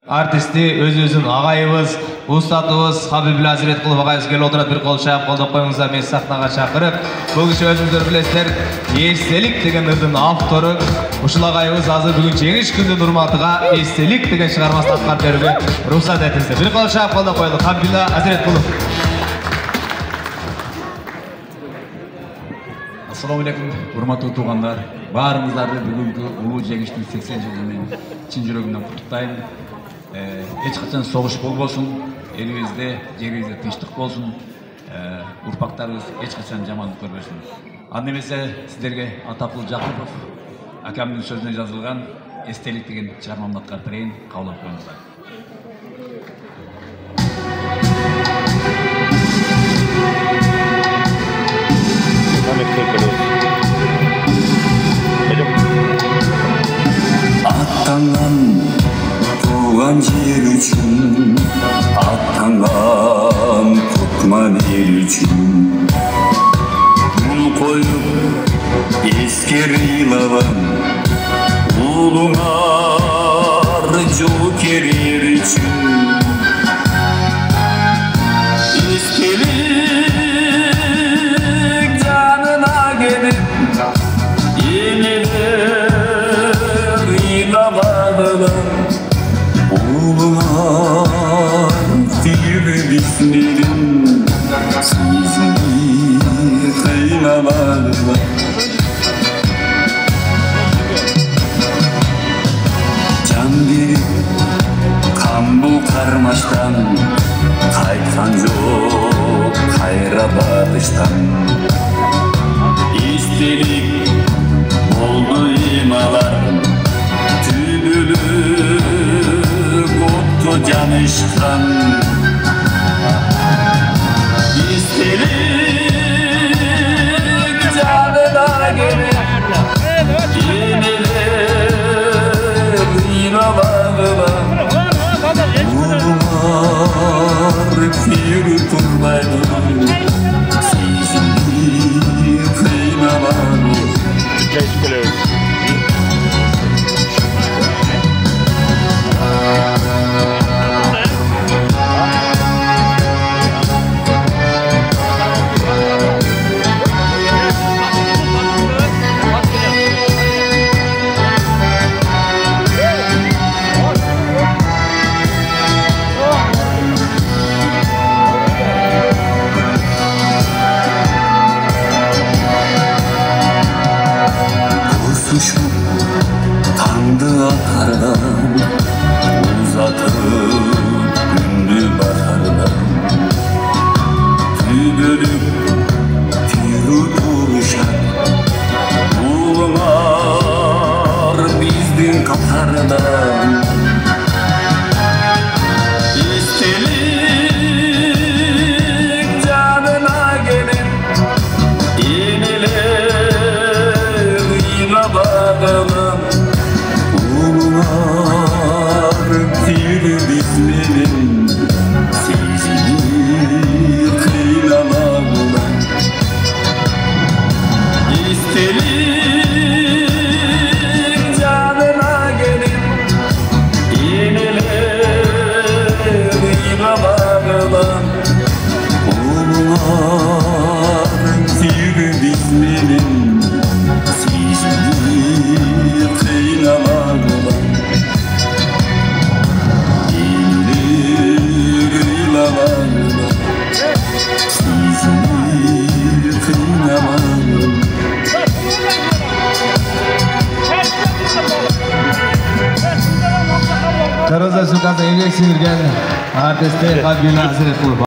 artisti özümüzün ağayыбыз, ustatыбыз Habibullo Hazretqulov ağayыбыз kelip oturат, bir kol çağып kolдоп коюңуздар, мени сахнага чакырып. Бул киши өзүңүздөр билесиздер, эстелик деген ырдын автору. Ушул агайыбыз азыр бүгүн жеңиш күнүнүн урматыга эстелик деген чыгармасын аткарып берүүгө уруксат этиңиздер. Bir kol çağып колдоп коелук. Habibullo Hazretqulov. Assalamu alaikum, hurmatly tuğanlar. Barыңыздарды бүгүнкү улуу жеңиштин 80 жылдыгын чын жүрөгүмдөн куттуктайм. Эч качан согуш болбосун, элибизде, жерибизде тынчтык болсун. Урпактарыбыз эч качан жамандык көрбөсүн. Анда эмесе сиздерге Атакул Жакупов акамдын сөзүнө жазылган эстелик деген чыгармамды аткарып берейин, кабыл алып коюңуздар. Аттанған туған жер үшін, аттанған тұтман ел үшін, ұл қойып ескерілаван ұлыңар жол керер үшін. Ескелік жанына келіп Улуңар түйігі бисмелін сезімі қиналады. Жан беріп қан бұл қармаштан, қайтқан жоқ қайра батыштан. Естелік болды емалар, Canışkan İstelik canına gelir, yenilir inanağına. Uğurlar bir turbaydı, sizin kıymalar. Tandı akardan, uzatıp gündü bahardan. Tüy bölüp tüyü turuşan, Ulumar bizdin katardan. İstelik canına gelip yenilir inanağına. Ulumar tüyü bismilin sizini kıyılanağına. İstelik canına gelip yenilir inanağına. Ulumar tüyü bismilin sizini kıyılanağına. Kırmızı Sukas'a injek sinirgen artisti Habibullo Hazretqulov.